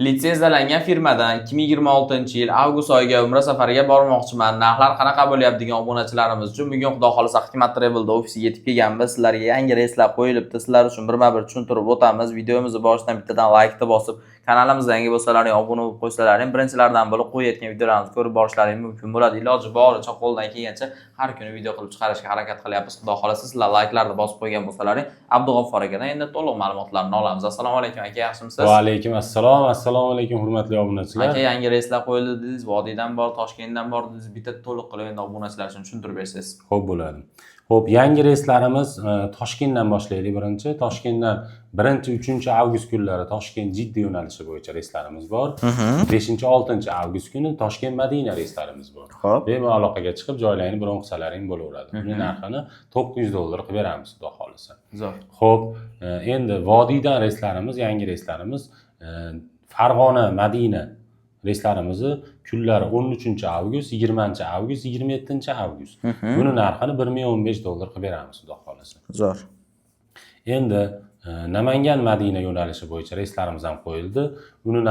Litsenziyalangan firmadan 2026-yil avgust oyiga umra safariga bormoqchiman. Narxlar qanaqa bo'lyapti degan obunachilarimiz uchun bugun Xudo xolisa Hikmat Travel'da ofisiga yetib kelganmiz. Sizlarga yangi reyslar qo'yilibdi. Sizlar uchun birma-bir tushuntirib o'tamiz. Videomizni boshidan bittadan like bosib, kanalimizga yangi bo'lsalaring obuna bo'lib qo'ysalaring, birinchilardan bo'lib qo'yayotgan videolarimizni ko'rib borishlaring mumkin bo'ladi. Iloji boricha qo'ldan kelgancha har kuni video qilib chiqarishga harakat qilyapmiz. Xudo xolisa sizlar like'larni bosib qo'ygan bo'lsalaring, Abdug'offar akadan endi to'liq ma'lumotlarni olamiz. Assalomu alaykum aka, yaxshimisiz? Va alaykum assalom. Assalomu alaykum hurmatli obunachilar. Aka, yangi reyslar qo'yildi dedingiz, Vodiydan bor, Toshkentdan bor dedingiz. Bitta to'liq qilib endi obunachilar uchun tushuntirib bersangiz. Xo'p bo'ladi. Xo'p, yangi reyslarimiz Toshkentdan boshlaylik birinchi. Toshkentdan 1-3 avgust kunlari Toshkent Jidda yo'nalishi bo'yicha reyslarimiz bor. 5-6 avgust kuni Toshkent Madina reyslarimiz bor. Xo'p. Bemalol aloqaga chiqib joylarni bron qilsalaring bo'laveradi. Uning narxini $900 qilib beramiz, xudo xolisa. Zo'r. Xo'p, endi Vodiydan reyslarimiz, yangi reyslarimiz Farg'ona Madina reyslarimizni kunlari 13 avgust, 20 avgust, 27 avgust. Buni narxini $1015 qilib beramiz, xudo xolisa. Zo'r. Endi Namangan Madina yo'nalishi bo'yicha reyslarimiz ham qo'yildi. Uni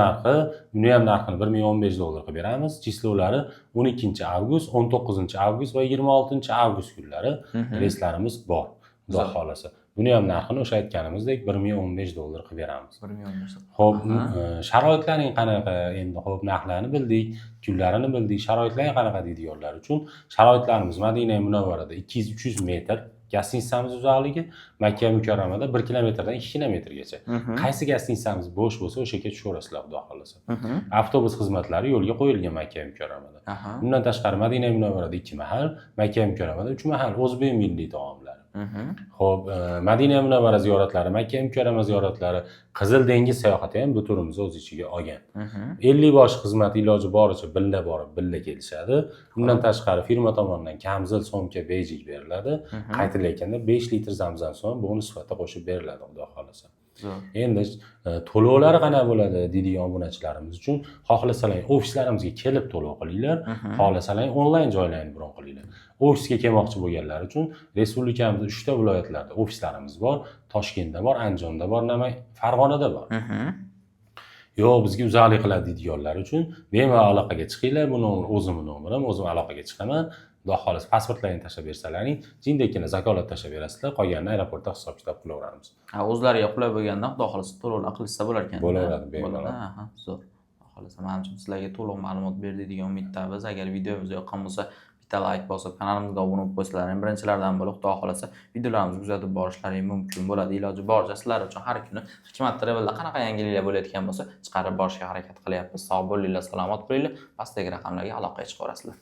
ham narxini $1015 qilib beramiz. Chislovlari 12 avgust, 19 avgust va 26 avgust kunlari reyslarimiz bor, xudo xolisa. Buni ham narxini o'sha aytganimizdek $1015 qilib beramiz. 1015. Xo'p, sharoitlaring qanaqa? Endi xo'p, narxlarni bildik, kunlarini bildik. Sharoitlaring qanaqa deydiganlar uchun sharoitlarimiz Madina Munavvarada 200-300 metr, gastitsamiz uzoqligi Makka Mukarramada 1 kilometrdan 2 kilometrgacha. Qaysi gastitsamiz bo'sh bo'lsa, o'sha yerga tushaverasizlar, xudo xolisa. Avtobus xizmatlari yo'lga qo'yilgan Makka Mukarramada. Bundan tashqari Madina Munavvarada 2 mahal, Makka Mukarramada 3 mahal o'zbek milliy taomlari. Xo'p, Madina Munavvara ziyoratlari, Makka Mukarrama ziyoratlari, Qizil dengiz sayohati ham bu turimizni o'z ichiga olgan. 50 bosh xizmat iloji boricha billa borib, billa kelishadi. Bundan tashqari firma tomonidan kamzil, so'mka, bejik beriladi. Qaytilayotganda 5 litr zamzam suvi bonus sifatida qo'shib beriladi, xudo xolisa. Endi to'lovlari qanaqa bo'ladi deydigan obunachilarimiz uchun xohlasalar ofislarimizga kelib to'lov qilinglar, xohlasalar onlayn joylarni bron qilinglar. Ofisga kelmoqchi bo'lganlar uchun respublikamizda 3 ta viloyatlarda ofislarimiz bor. Toshkentda bor, Andijonda bor, Farg'onada bor. Yo'q, bizga uzoqlik qiladi deydiganlar uchun bemalol aloqaga chiqinglar. Buni o'zimning nomerim, o'zim aloqaga chiqaman. Xudo xolisa pasportlaringni tashlab bersalaring, jindekkina zakolat tashlab berasizlar, qolganini aeroportda hisob-kitob qilaveramiz. O'zlariga qulay bo'lganda Xudo xolisa to'lovlar qilsa bo'lar ekan. Bo'laveradi, bemalol. Zo'r. Xudo xolisa men ham sizlarga to'liq ma'lumot berdik degan umiddamiz. Agar videomiz yoqqan bo'lsa, bitta like bosib, kanalimizga obuna bo'lib qo'ysalaring, birinchilardan bo'lib Xudo xolisa videolarimizni kuzatib borishlaring mumkin bo'ladi. Iloji boricha sizlar uchun har kuni Hikmat Travel'da qanaqa yangiliklar bo'layotgan bo'lsa, chiqarib borishga harakat qilyapmiz. Sog' bo'linglar, salomat bo'linglar. Pastdagi raqamlarga aloqaga chiqaverasizlar.